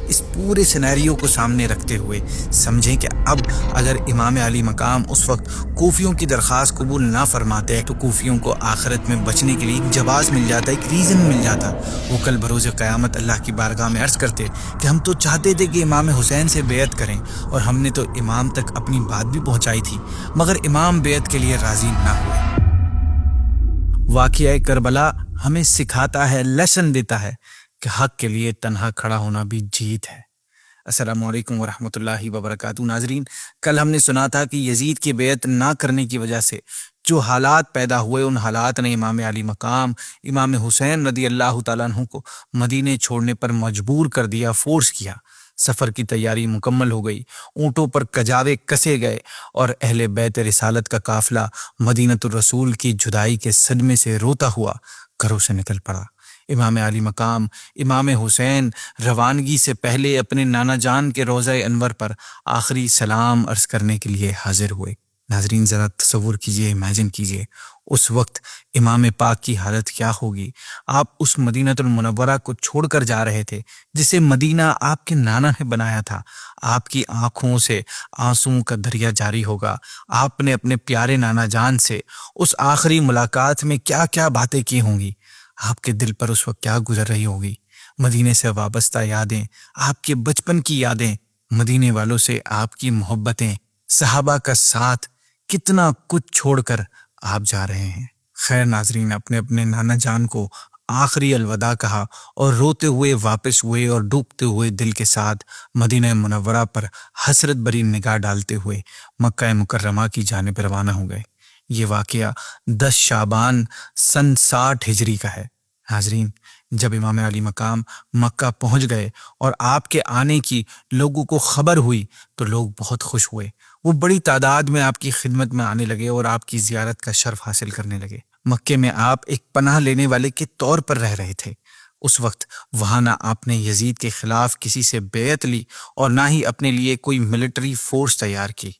اس پورے سینیریو کو سامنے رکھتے ہوئے سمجھیں کہ اب اگر امام علی مقام اس وقت کوفیوں کی درخواست قبول نہ فرماتے تو کوفیوں کو آخرت میں بچنے کے لیے ایک جواز مل جاتا، ایک ریزن مل جاتا۔ وہ کل بروز قیامت اللہ کی بارگاہ میں عرض کرتے کہ ہم تو چاہتے تھے کہ امام حسین سے بیعت کریں، اور ہم نے تو امام تک اپنی بات بھی پہنچائی تھی، مگر امام بیعت کے لیے راضی نہ ہوئے۔ واقعہ کربلا ہمیں سکھاتا ہے، لیسن دیتا ہے کہ حق کے لیے تنہا کھڑا ہونا بھی جیت ہے۔ السلام علیکم ورحمۃ اللہ وبرکاتہ۔ ناظرین، کل ہم نے سنا تھا کہ یزید کی بیعت نہ کرنے کی وجہ سے جو حالات پیدا ہوئے، ان حالات نے امام علی مقام امام حسین رضی اللہ تعالیٰ عنہ کو مدینے چھوڑنے پر مجبور کر دیا، فورس کیا۔ سفر کی تیاری مکمل ہو گئی، اونٹوں پر کجاوے کسے گئے، اور اہل بیت رسالت کا قافلہ مدینۃ الرسول کی جدائی کے صدمے سے روتا ہوا گھروں سے نکل پڑا۔ امام علی مقام امام حسین روانگی سے پہلے اپنے نانا جان کے روضہ انور پر آخری سلام عرض کرنے کے لیے حاضر ہوئے۔ ناظرین، ذرا تصور کیجئے، امیجن کیجئے اس وقت امام پاک کی حالت کیا ہوگی۔ آپ اس مدینۃ المنورہ کو چھوڑ کر جا رہے تھے جسے مدینہ آپ کے نانا نے بنایا تھا۔ آپ کی آنکھوں سے آنسوؤں کا دریا جاری ہوگا۔ آپ نے اپنے پیارے نانا جان سے اس آخری ملاقات میں کیا کیا باتیں کی ہوں گی۔ آپ کے دل پر اس وقت کیا گزر رہی ہوگی۔ مدینے سے وابستہ یادیں، آپ کے بچپن کی یادیں، مدینے والوں سے آپ کی محبتیں، صحابہ کا ساتھ، کتنا کچھ چھوڑ کر آپ جا رہے ہیں۔ خیر ناظرین، اپنے اپنے نانا جان کو آخری الوداع کہا اور روتے ہوئے واپس ہوئے، اور ڈوبتے ہوئے دل کے ساتھ مدینہ منورہ پر حسرت بری نگاہ ڈالتے ہوئے مکہ مکرمہ کی جانب روانہ ہو گئے۔ یہ واقعہ 10 شعبان سن 60 ہجری کا ہے۔ حاضرین، جب امام علی مقام مکہ پہنچ گئے اور آپ کے آنے کی لوگوں کو خبر ہوئی تو لوگ بہت خوش ہوئے۔ وہ بڑی تعداد میں آپ کی خدمت میں آنے لگے اور آپ کی زیارت کا شرف حاصل کرنے لگے۔ مکے میں آپ ایک پناہ لینے والے کے طور پر رہ رہے تھے۔ اس وقت وہاں نہ آپ نے یزید کے خلاف کسی سے بیعت لی اور نہ ہی اپنے لیے کوئی ملٹری فورس تیار کی۔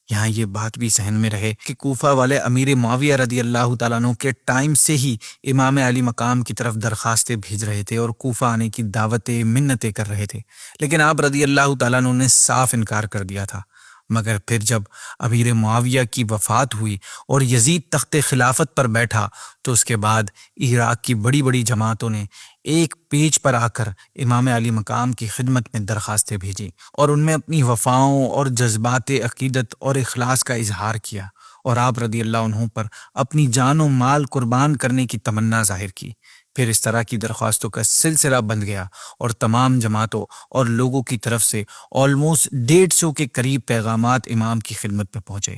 یہاں یہ بات بھی ذہن میں رہے کہ کوفہ والے امیر معاویہ رضی اللہ تعالیٰ عنہ کے ٹائم سے ہی امام علی مقام کی طرف درخواستیں بھیج رہے تھے اور کوفہ آنے کی دعوتیں منتیں کر رہے تھے، لیکن آپ رضی اللہ تعالیٰ عنہ نے صاف انکار کر دیا تھا۔ مگر پھر جب امیر معاویہ کی وفات ہوئی اور یزید تخت خلافت پر بیٹھا تو اس کے بعد عراق کی بڑی بڑی جماعتوں نے ایک پیج پر آ کر امام علی مقام کی خدمت میں درخواستیں بھیجیں اور ان میں اپنی وفاؤں اور جذبات عقیدت اور اخلاص کا اظہار کیا، اور آپ رضی اللہ عنہ پر اپنی جان و مال قربان کرنے کی تمنا ظاہر کی۔ پھر اس طرح کی درخواستوں کا سلسلہ بند گیا اور تمام جماعتوں اور لوگوں کی طرف سے آلموسٹ 150 کے قریب پیغامات امام کی خدمت میں پہنچے۔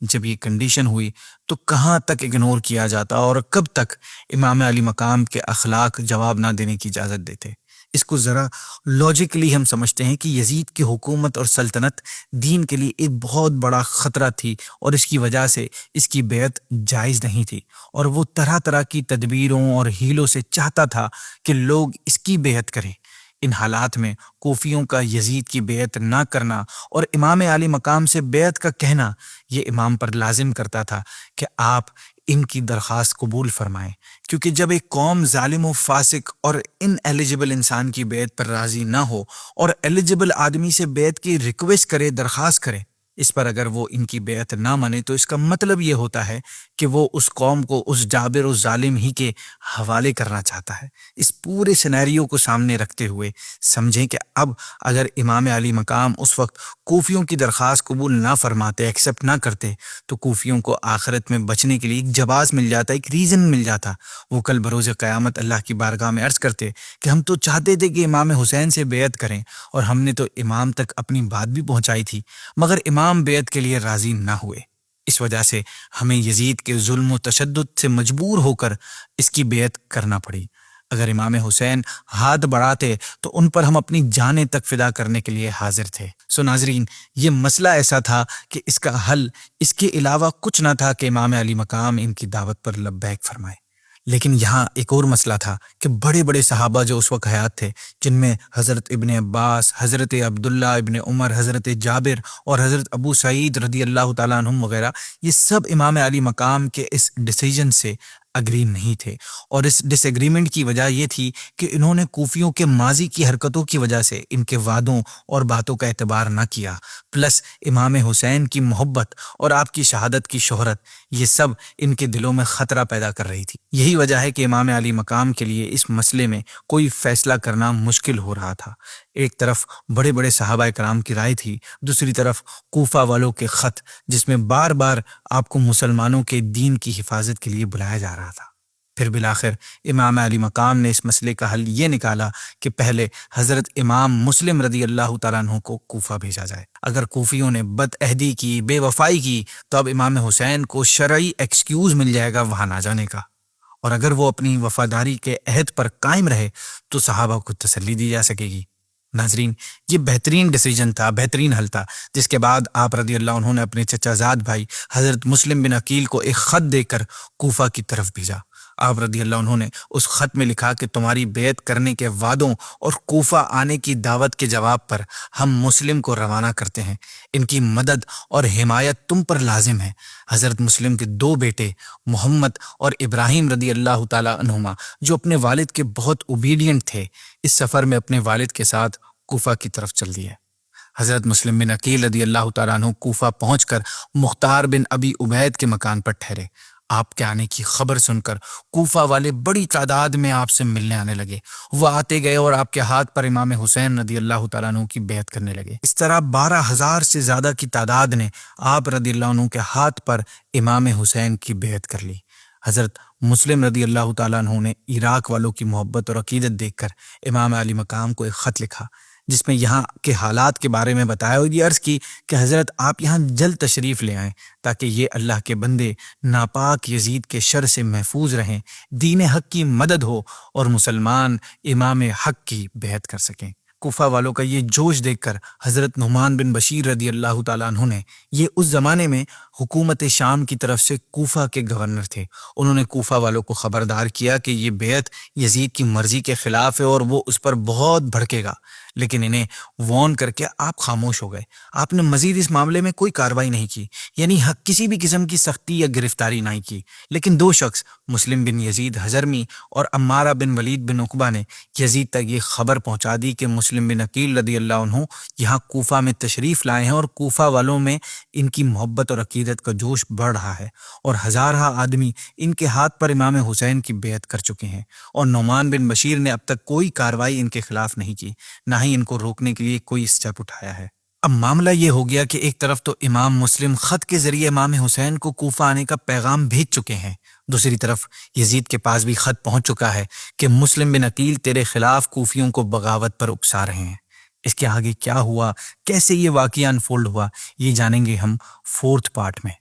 جب یہ کنڈیشن ہوئی تو کہاں تک اگنور کیا جاتا اور کب تک امام علی مقام کے اخلاق جواب نہ دینے کی اجازت دیتے۔ اس کو ذرا لاجیکلی ہم سمجھتے ہیں کہ یزید کی حکومت اور سلطنت دین کے لیے ایک بہت بڑا خطرہ تھی، اور اس کی وجہ سے اس کی بیعت جائز نہیں تھی، اور وہ طرح طرح کی تدبیروں اور ہیلوں سے چاہتا تھا کہ لوگ اس کی بیعت کریں۔ ان حالات میں کوفیوں کا یزید کی بیعت نہ کرنا اور امام علی مقام سے بیعت کا کہنا یہ امام پر لازم کرتا تھا کہ آپ ان کی درخواست قبول فرمائیں، کیونکہ جب ایک قوم ظالم و فاسق اور ان ایلیجبل انسان کی بیعت پر راضی نہ ہو اور ایلیجبل آدمی سے بیعت کی ریکویسٹ کرے، درخواست کرے، اس پر اگر وہ ان کی بیعت نہ مانے تو اس کا مطلب یہ ہوتا ہے کہ وہ اس قوم کو اس جابر و ظالم ہی کے حوالے کرنا چاہتا ہے۔ اس پورے سینیریو کو سامنے رکھتے ہوئے سمجھیں کہ اب اگر امام علی مقام اس وقت کوفیوں کی درخواست قبول نہ فرماتے، ایکسیپٹ نہ کرتے، تو کوفیوں کو آخرت میں بچنے کے لیے ایک جواز مل جاتا، ایک ریزن مل جاتا۔ وہ کل بروز قیامت اللہ کی بارگاہ میں عرض کرتے کہ ہم تو چاہتے تھے کہ امام حسین سے بیعت کریں، اور ہم نے تو امام تک اپنی بات بھی پہنچائی تھی، مگر امام بیعت کے لیے راضی نہ ہوئے۔ اس وجہ سے ہمیں یزید کے ظلم و تشدد سے مجبور ہو کر اس کی بیعت کرنا پڑی۔ اگر امام حسین ہاتھ بڑھاتے تو ان پر ہم اپنی جانیں تک فدا کرنے کے لیے حاضر تھے۔ ناظرین، یہ مسئلہ ایسا تھا کہ اس کا حل اس کے علاوہ کچھ نہ تھا کہ امام علی مقام ان کی دعوت پر لبیک فرمائے۔ لیکن یہاں ایک اور مسئلہ تھا کہ بڑے بڑے صحابہ جو اس وقت حیات تھے، جن میں حضرت ابن عباس، حضرت عبداللہ ابن عمر، حضرت جابر اور حضرت ابو سعید رضی اللہ تعالیٰ عنہم وغیرہ، یہ سب امام علی مقام کے اس ڈیسیجن سے اگری نہیں تھے، اور اس ڈس ایگریمنٹ کی وجہ یہ تھی کہ انہوں نے کوفیوں کے ماضی کی حرکتوں کی وجہ سے ان کے وعدوں اور باتوں کا اعتبار نہ کیا، پلس امام حسین کی محبت اور آپ کی شہادت کی شہرت، یہ سب ان کے دلوں میں خطرہ پیدا کر رہی تھی۔ یہی وجہ ہے کہ امام علی مقام کے لیے اس مسئلے میں کوئی فیصلہ کرنا مشکل ہو رہا تھا۔ ایک طرف بڑے بڑے صحابہ کرام کی رائے تھی، دوسری طرف کوفہ والوں کے خط جس میں بار بار آپ کو مسلمانوں کے دین کی حفاظت کے لیے بلایا جا رہا تھا۔ پھر بالآخر امام علی مقام نے اس مسئلے کا حل یہ نکالا کہ پہلے حضرت امام مسلم رضی اللہ تعالیٰ عنہ کو کوفہ بھیجا جائے۔ اگر کوفیوں نے بد عہدی کی، بے وفائی کی، تو اب امام حسین کو شرعی ایکسکیوز مل جائے گا وہاں نہ جانے کا، اور اگر وہ اپنی وفاداری کے عہد پر قائم رہے تو صحابہ کو تسلی دی جا سکے گی۔ ناظرین، یہ بہترین ڈیسیجن تھا، بہترین حل تھا، جس کے بعد آپ رضی اللہ عنہ نے اپنے چچا زاد بھائی حضرت مسلم بن عقیل کو ایک خط دے کر کوفہ کی طرف بھیجا۔ آپ رضی اللہ عنہ نے اس خط میں لکھا کہ تمہاری بیعت کرنے کے وعدوں اور کوفہ آنے کی دعوت کے جواب پر ہم مسلم کو روانہ کرتے ہیں، ان کی مدد اور حمایت تم پر لازم ہے۔ حضرت مسلم کے 2 بیٹے محمد اور ابراہیم رضی اللہ تعالیٰ عنہما، جو اپنے والد کے بہت اوبیڈینٹ تھے، اس سفر میں اپنے والد کے ساتھ کوفہ کی طرف چل دیے۔ حضرت مسلم بن عقیل رضی اللہ تعالیٰ عنہ کوفہ پہنچ کر مختار بن ابی عبید کے مکان پر ٹھہرے۔ آپ کے آنے کی خبر سن کر کوفہ والے بڑی تعداد میں آپ سے ملنے آنے لگے۔ وہ آتے گئے اور آپ کے ہاتھ پر امام حسین رضی اللہ تعالیٰ عنہ کی بیعت کرنے لگے۔ اس طرح 12,000 سے زیادہ کی تعداد نے آپ رضی اللہ عنہ کے ہاتھ پر امام حسین کی بیعت کر لی۔ حضرت مسلم رضی اللہ تعالیٰ عنہ نے عراق والوں کی محبت اور عقیدت دیکھ کر امام علی مقام کو ایک خط لکھا، جس میں یہاں کے حالات کے بارے میں بتایا اور یہ عرض کی کہ حضرت آپ یہاں جلد تشریف لے آئیں تاکہ یہ اللہ کے بندے ناپاک یزید کے شر سے محفوظ رہیں، دین حق کی مدد ہو اور مسلمان امام حق کی بیعت کر سکیں۔ کوفہ والوں کا یہ جوش دیکھ کر حضرت نعمان بن بشیر رضی اللہ تعالیٰ عنہ نے، یہ اس زمانے میں حکومت شام کی طرف سے کوفہ کے گورنر تھے، انہوں نے کوفہ والوں کو خبردار کیا کہ یہ بیعت یزید کی مرضی کے خلاف ہے اور وہ اس پر بہت بھڑکے گا، لیکن انہیں وارن کر کے آپ خاموش ہو گئے۔ آپ نے مزید اس معاملے میں کوئی کارروائی نہیں کی، یعنی کسی بھی قسم کی سختی یا گرفتاری نہیں کی، لیکن 2 شخص مسلم بن یزید حضرمی اور عمارہ بن ولید بن عقبہ نے یزید تک یہ خبر پہنچا دی کہ مسلم بن عقیل رضی اللہ عنہ یہاں کوفہ میں تشریف لائے ہیں اور کوفہ والوں میں ان کی محبت اور عقیدت کا جوش بڑھ رہا ہے، اور ہزارہ آدمی ان کے ہاتھ پر امام حسین کی بیعت کر چکے ہیں، اور نعمان بن بشیر نے اب تک کوئی کارروائی ان کے خلاف نہیں کی، نہ ہی ان کو روکنے کے لیے کوئی اسٹیپ اٹھایا ہے۔ اب معاملہ یہ ہو گیا کہ ایک طرف تو امام مسلم خط کے ذریعے امام حسین کو کوفہ آنے کا پیغام بھیج چکے ہیں، دوسری طرف یزید کے پاس بھی خط پہنچ چکا ہے کہ مسلم بن عقیل تیرے خلاف کوفیوں کو بغاوت پر اکسا رہے ہیں۔ اس کے آگے کیا ہوا، کیسے یہ واقعہ انفولڈ ہوا، یہ جانیں گے ہم 4تھ پارٹ میں۔